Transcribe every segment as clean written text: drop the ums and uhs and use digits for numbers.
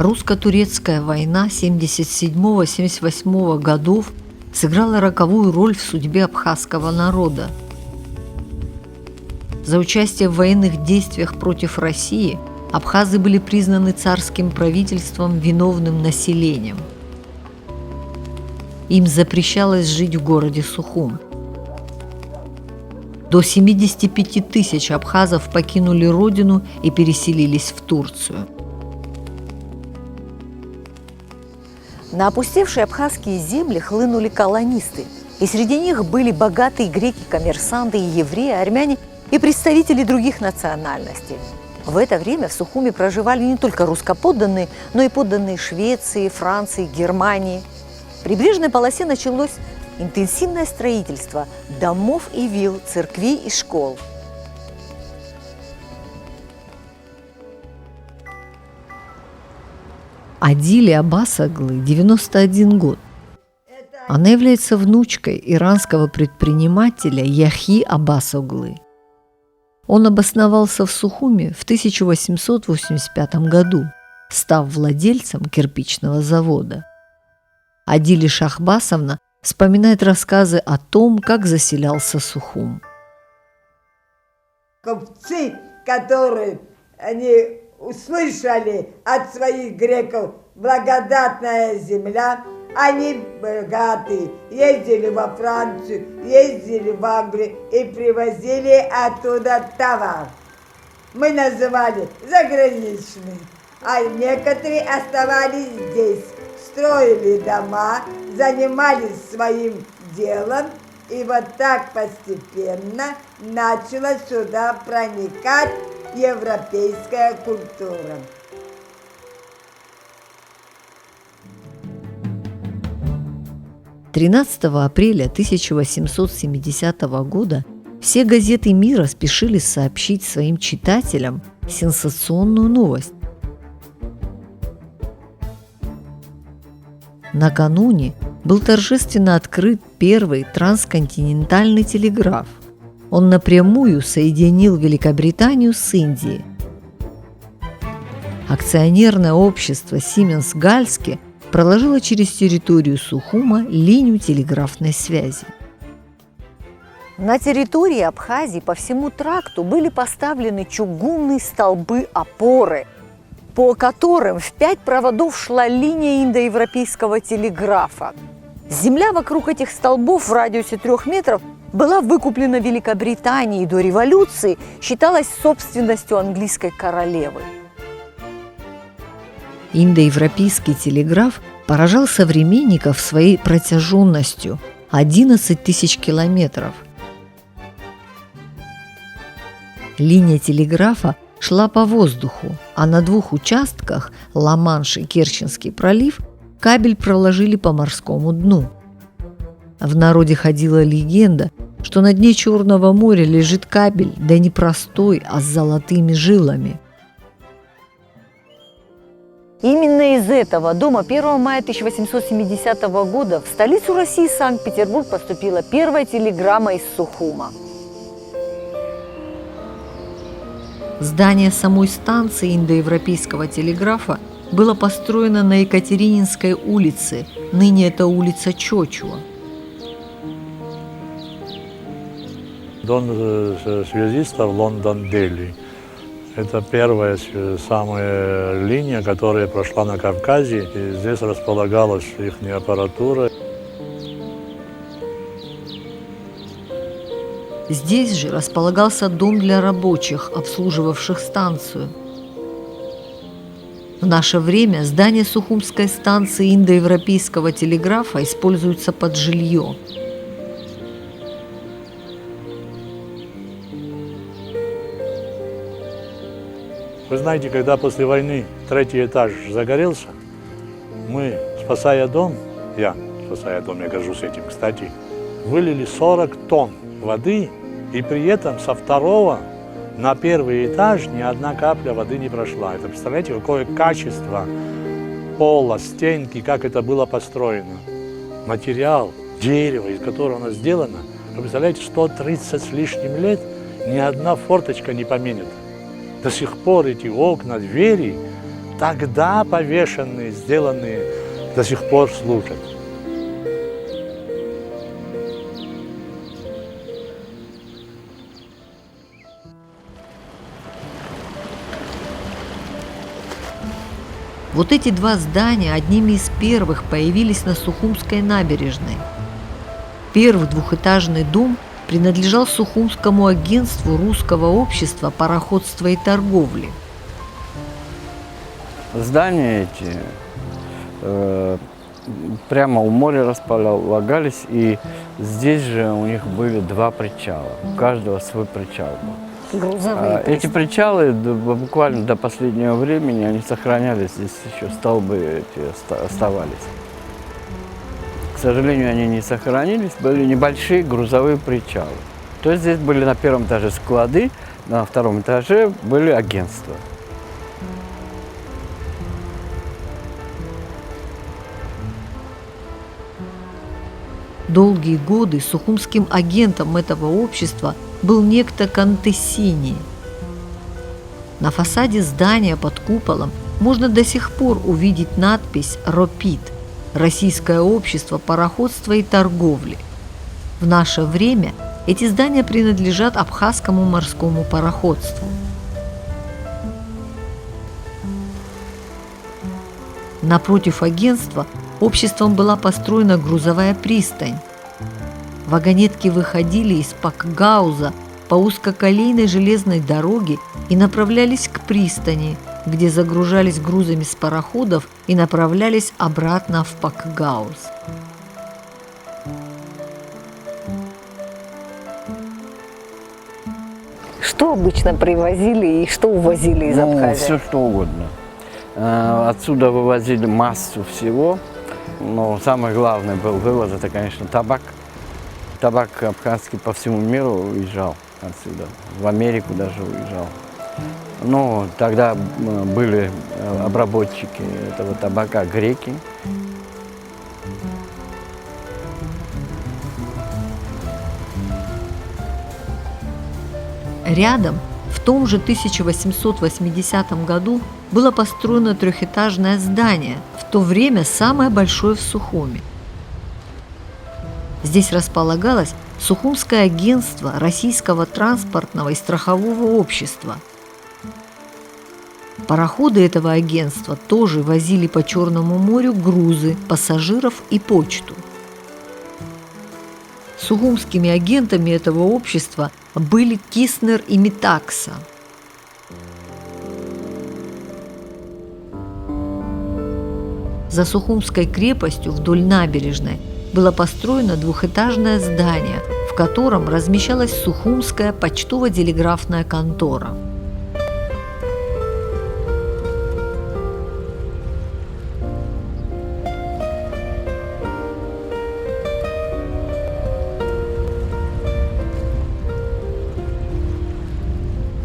Русско-турецкая война 1977-1978 годов сыграла роковую роль в судьбе абхазского народа. За участие в военных действиях против России абхазы были признаны царским правительством виновным населением. Им запрещалось жить в городе Сухум. До 75 тысяч абхазов покинули родину и переселились в Турцию. На опустевшие абхазские земли хлынули колонисты, и среди них были богатые греки, коммерсанты, и евреи, армяне и представители других национальностей. В это время в Сухуме проживали не только русскоподданные, но и подданные Швеции, Франции, Германии. В прибрежной полосе началось интенсивное строительство домов и вилл, церквей и школ. Адиле Аббасоглы 91 год. Она является внучкой иранского предпринимателя Яхьи Аббасоглы. Он обосновался в Сухуме в 1885 году, став владельцем кирпичного завода. Адиле Шахбасовна вспоминает рассказы о том, как заселялся Сухум. Купцы, которые они услышали от своих греков благодатная земля, они богатые, ездили во Францию, ездили в Англию и привозили оттуда товар. Мы называли заграничный, а некоторые оставались здесь, строили дома, занимались своим делом, и вот так постепенно начала сюда проникать европейская культура. – 13 апреля 1870 года все газеты мира спешили сообщить своим читателям сенсационную новость. Накануне был торжественно открыт первый трансконтинентальный телеграф. Он напрямую соединил Великобританию с Индией. Акционерное общество Siemens Galsky проложило через территорию Сухума линию телеграфной связи. На территории Абхазии по всему тракту были поставлены чугунные столбы-опоры, по которым в 5 проводов шла линия индоевропейского телеграфа. Земля вокруг этих столбов в радиусе 3 метров была выкуплена Великобританией и до революции считалась собственностью английской королевы. Индоевропейский телеграф поражал современников своей протяженностью – 11 тысяч километров. Линия телеграфа шла по воздуху, а на 2 участках – Ла-Манш и Керченский пролив – кабель проложили по морскому дну. В народе ходила легенда, что на дне Черного моря лежит кабель, да не простой, а с золотыми жилами. Именно из этого дома 1 мая 1870 года в столицу России, Санкт-Петербург, поступила первая телеграмма из Сухума. Здание самой станции индоевропейского телеграфа было построено на Екатерининской улице, ныне это улица Чочуа. Дом связистов Лондон-Дели. Это первая самая линия, которая прошла на Кавказе. И здесь располагалась их аппаратура. Здесь же располагался дом для рабочих, обслуживавших станцию. В наше время здание Сухумской станции индоевропейского телеграфа используется под жилье. Вы знаете, когда после войны 3-й этаж загорелся, мы, спасая дом, я горжусь этим, кстати, вылили 40 тонн воды, и при этом со 2-го на 1-й этаж ни одна капля воды не прошла. Это, представляете, какое качество пола, стенки, как это было построено. Материал, дерево, из которого оно сделано, вы представляете, 130 с лишним лет ни одна форточка не поменена. До сих пор эти окна, двери тогда повешенные, сделанные, до сих пор служат. Вот эти два здания одними из первых появились на Сухумской набережной. Первый двухэтажный дом принадлежал Сухумскому агентству Русского общества пароходства и торговли. Здания эти прямо у моря располагались, и здесь же у них были два причала. У каждого свой причал был. Грузовые. Эти причалы буквально до последнего времени они сохранялись, здесь еще столбы эти оставались. К сожалению, они не сохранились, были небольшие грузовые причалы. То есть здесь были на первом этаже склады, на втором этаже были агентства. Долгие годы сухумским агентом этого общества был некто Кантессини. На фасаде здания под куполом можно до сих пор увидеть надпись «РОПИТ» – Российское общество пароходства и торговли. В наше время эти здания принадлежат Абхазскому морскому пароходству. Напротив агентства обществом была построена грузовая пристань. Вагонетки выходили из Пакгауза по узкоколейной железной дороге и направлялись к пристани, где загружались грузами с пароходов и направлялись обратно в Пакгауз. Что обычно привозили и что увозили из Абхазии? Все что угодно. Отсюда вывозили массу всего, но самый главный был вывоз, это, конечно, табак. Табак абхазский по всему миру уезжал отсюда, в Америку даже уезжал. Но тогда были обработчики этого табака греки. Рядом, в том же 1880 году, было построено трехэтажное здание, в то время самое большое в Сухуми. Здесь располагалось Сухумское агентство Российского транспортного и страхового общества. Пароходы этого агентства тоже возили по Черному морю грузы, пассажиров и почту. Сухумскими агентами этого общества были Киснер и Метакса. За Сухумской крепостью вдоль набережной было построено двухэтажное здание, в котором размещалась Сухумская почтово-телеграфная контора.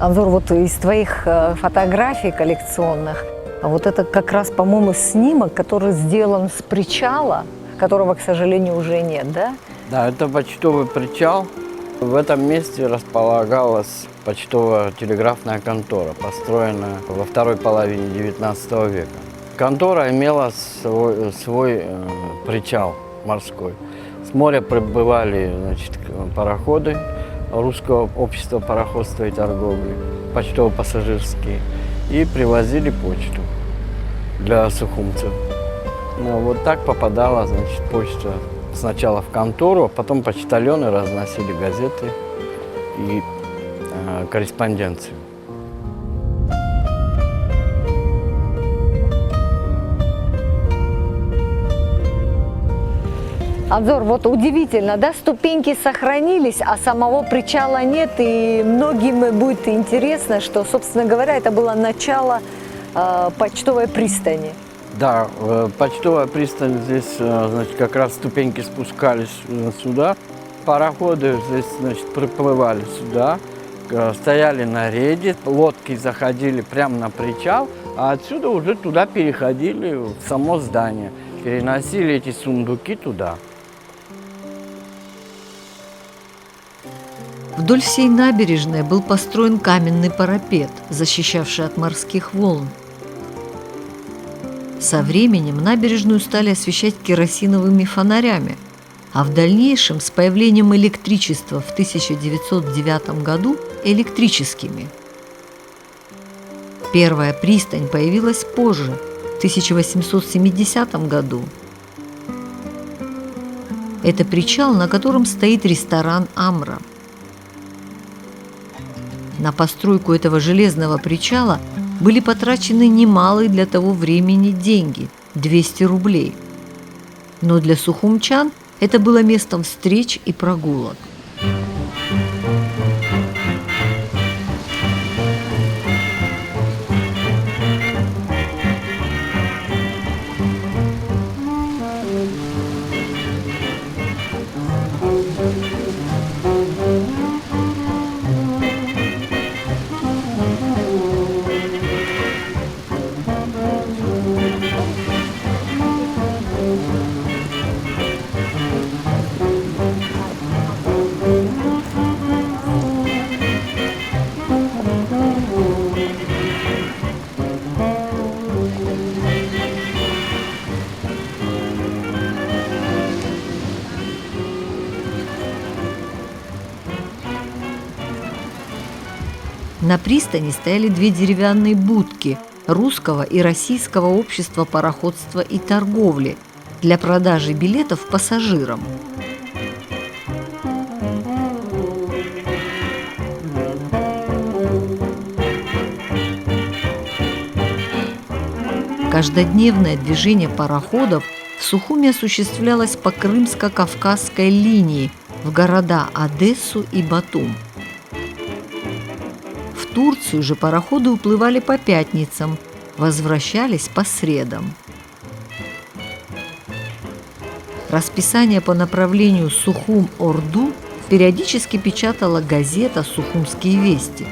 Анзор, вот из твоих фотографий коллекционных, вот это как раз, по-моему, снимок, который сделан с причала, которого, к сожалению, уже нет, да? Да, это почтовый причал. В этом месте располагалась почтово-телеграфная контора, построенная во второй половине XIX века. Контора имела свой причал морской. С моря прибывали, значит, пароходы Русского общества пароходства и торговли, почтово-пассажирские, и привозили почту для сухумцев. Ну, вот так попадала, значит, почта сначала в контору, а потом почтальоны разносили газеты и корреспонденцию. Анзор, вот удивительно, да, ступеньки сохранились, а самого причала нет, и многим будет интересно, что, собственно говоря, это было начало почтовой пристани. Да, почтовая пристань здесь, значит, как раз ступеньки спускались сюда. Пароходы здесь, значит, приплывали сюда, стояли на рейде, лодки заходили прямо на причал, а отсюда уже туда переходили в само здание, переносили эти сундуки туда. Вдоль всей набережной был построен каменный парапет, защищавший от морских волн. Со временем набережную стали освещать керосиновыми фонарями, а в дальнейшем с появлением электричества в 1909 году электрическими. Первая пристань появилась позже, в 1870 году. Это причал, на котором стоит ресторан «Амра». На постройку этого железного причала были потрачены немалые для того времени деньги – 200 рублей. Но для сухумчан это было местом встреч и прогулок. На пристани стояли две деревянные будки Русского и Российского общества пароходства и торговли для продажи билетов пассажирам. Каждодневное движение пароходов в Сухуми осуществлялось по Крымско-Кавказской линии в города Одессу и Батум. В Турцию же пароходы уплывали по пятницам, возвращались по средам. Расписание по направлению Сухум-Орду периодически печатала газета «Сухумские вести».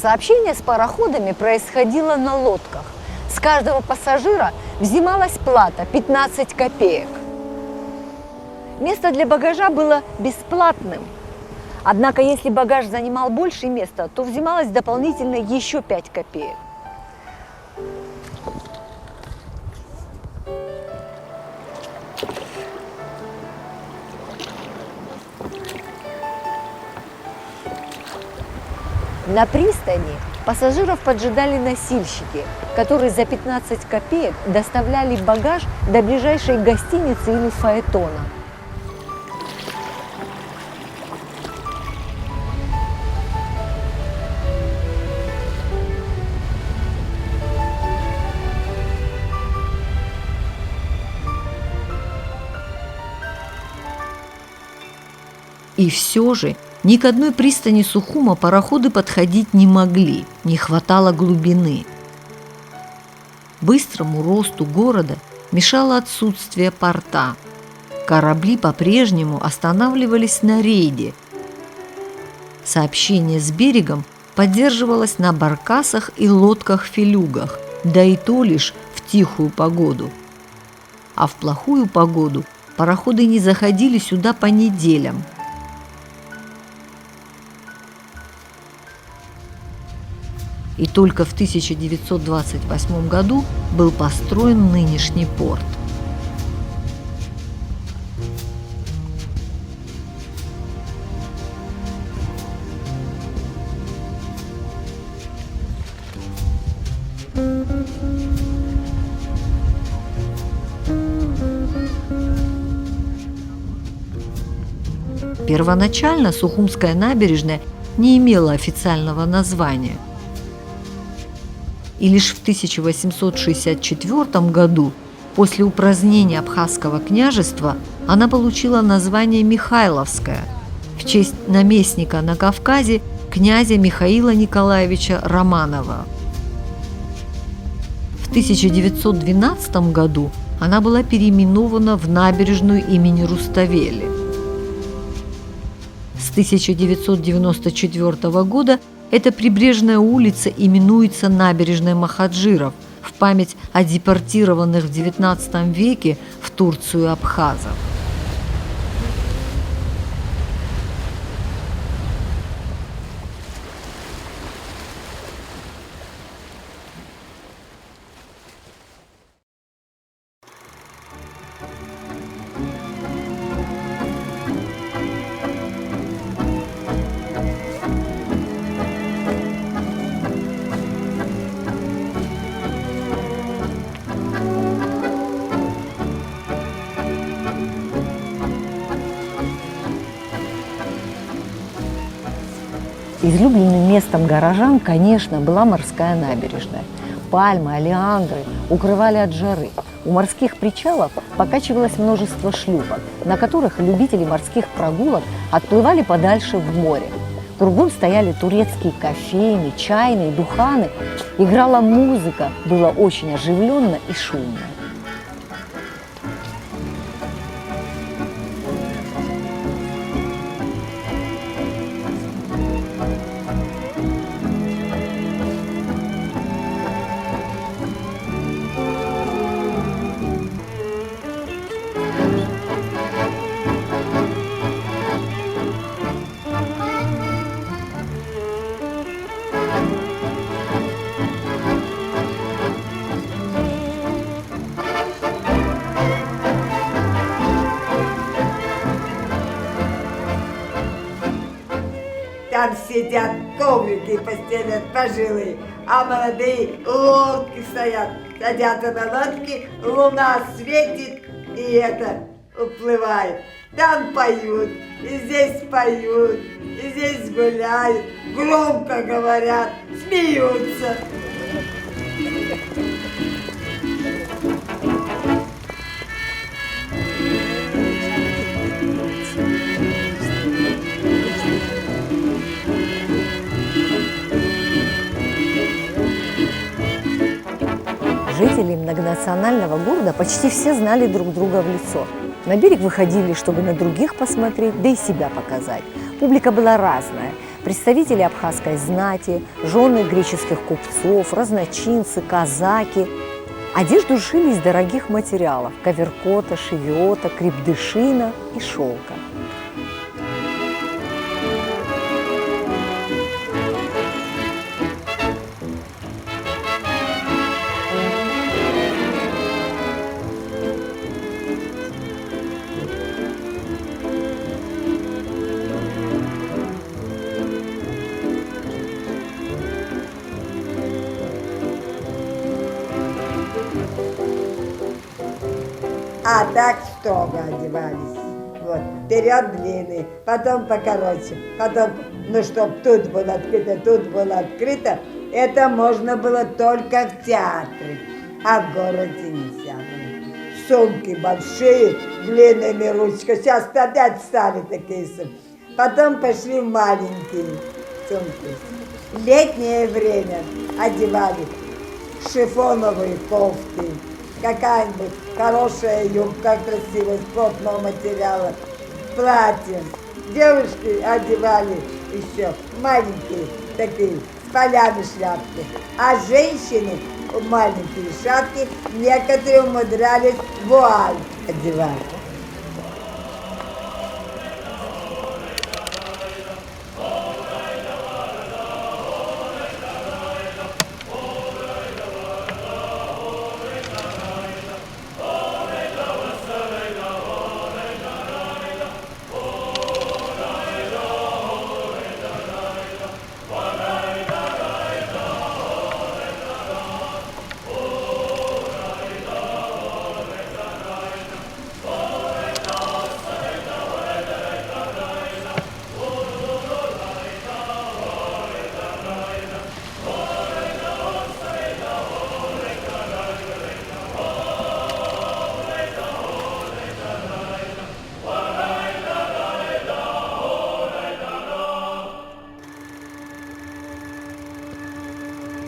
Сообщение с пароходами происходило на лодках. С каждого пассажира взималась плата 15 копеек. Место для багажа было бесплатным. Однако, если багаж занимал больше места, то взималось дополнительно еще 5 копеек. На пристани пассажиров поджидали носильщики, которые за 15 копеек доставляли багаж до ближайшей гостиницы или фаэтона. И все же ни к одной пристани Сухума пароходы подходить не могли, не хватало глубины. Быстрому росту города мешало отсутствие порта. Корабли по-прежнему останавливались на рейде. Сообщение с берегом поддерживалось на баркасах и лодках-филюгах, да и то лишь в тихую погоду. А в плохую погоду пароходы не заходили сюда по неделям. И только в 1928 году был построен нынешний порт. Первоначально Сухумская набережная не имела официального названия. И лишь в 1864 году, после упразднения Абхазского княжества, она получила название Михайловская в честь наместника на Кавказе князя Михаила Николаевича Романова. В 1912 году она была переименована в набережную имени Руставели. С 1994 года эта прибрежная улица именуется набережной Махаджиров в память о депортированных в XIX веке в Турцию абхазов. Излюбленным местом горожан, конечно, была морская набережная. Пальмы, олеандры укрывали от жары. У морских причалов покачивалось множество шлюпок, на которых любители морских прогулок отплывали подальше в море. Кругом стояли турецкие кофейни, чайные, духаны. Играла музыка, было очень оживленно и шумно. Там сидят коврики постелят пожилые, а молодые лодки стоят. Садятся на лодки, луна светит, и это уплывает. Там поют, и здесь поют, и здесь гуляют, громко говорят, смеются. Жители многонационального города почти все знали друг друга в лицо. На берег выходили, чтобы на других посмотреть, да и себя показать. Публика была разная. Представители абхазской знати, жены греческих купцов, разночинцы, казаки. Одежду шили из дорогих материалов – коверкота, шевиота, крепдышина и шелка. А так строго одевались. Вот, вперед длинный, потом покороче, потом, ну, чтоб тут было открыто, это можно было только в театре, а в городе нельзя было. Сумки большие, длинными ручками, сейчас опять стали такие сумки. Потом пошли в маленькие сумки. В летнее время одевали шифоновые кофты, какая-нибудь хорошая юбка красивая, из плотного материала, платье. Девушки одевали еще маленькие такие, с полями шляпки. А женщины маленькие шапки, некоторые умудрялись вуаль одевать.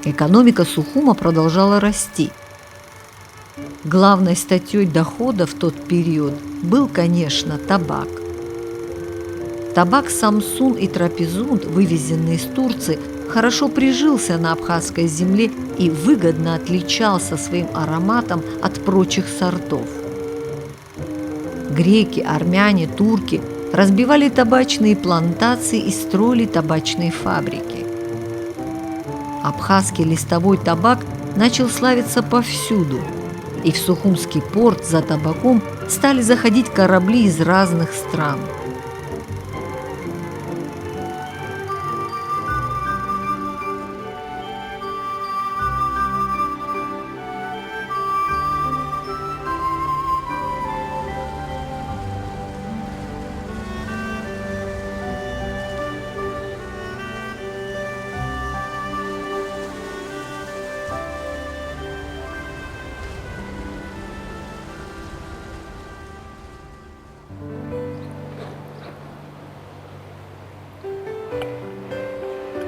Экономика Сухума продолжала расти. Главной статьей дохода в тот период был, конечно, табак. Табак Самсун и Трапезунд, вывезенный из Турции, хорошо прижился на абхазской земле и выгодно отличался своим ароматом от прочих сортов. Греки, армяне, турки разбивали табачные плантации и строили табачные фабрики. Абхазский листовой табак начал славиться повсюду, и в Сухумский порт за табаком стали заходить корабли из разных стран.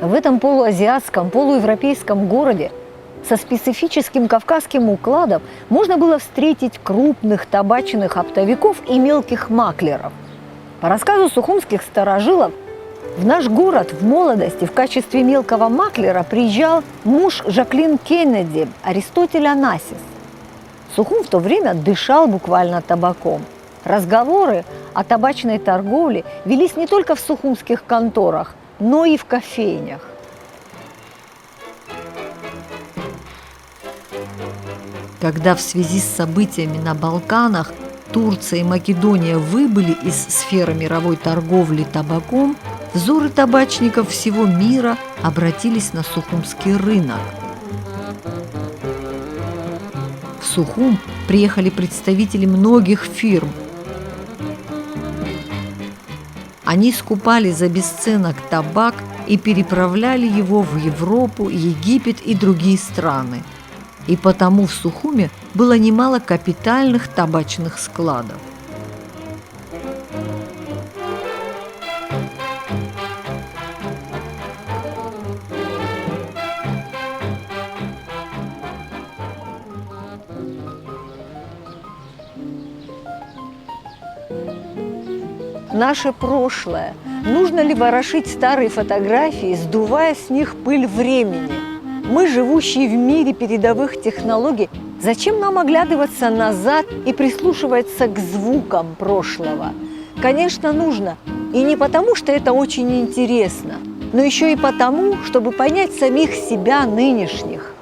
В этом полуазиатском, полуевропейском городе со специфическим кавказским укладом можно было встретить крупных табачных оптовиков и мелких маклеров. По рассказу сухумских старожилов, в наш город в молодости в качестве мелкого маклера приезжал муж Жаклин Кеннеди, Аристотель Онасис. Сухум в то время дышал буквально табаком. Разговоры о табачной торговле велись не только в сухумских конторах, но и в кофейнях. Когда в связи с событиями на Балканах Турция и Македония выбыли из сферы мировой торговли табаком, взоры табачников всего мира обратились на Сухумский рынок. В Сухум приехали представители многих фирм. Они скупали за бесценок табак и переправляли его в Европу, Египет и другие страны. И потому в Сухуме было немало капитальных табачных складов. Наше прошлое. Нужно ли ворошить старые фотографии, сдувая с них пыль времени? Мы, живущие в мире передовых технологий, зачем нам оглядываться назад и прислушиваться к звукам прошлого? Конечно, нужно. И не потому, что это очень интересно, но еще и потому, чтобы понять самих себя нынешних.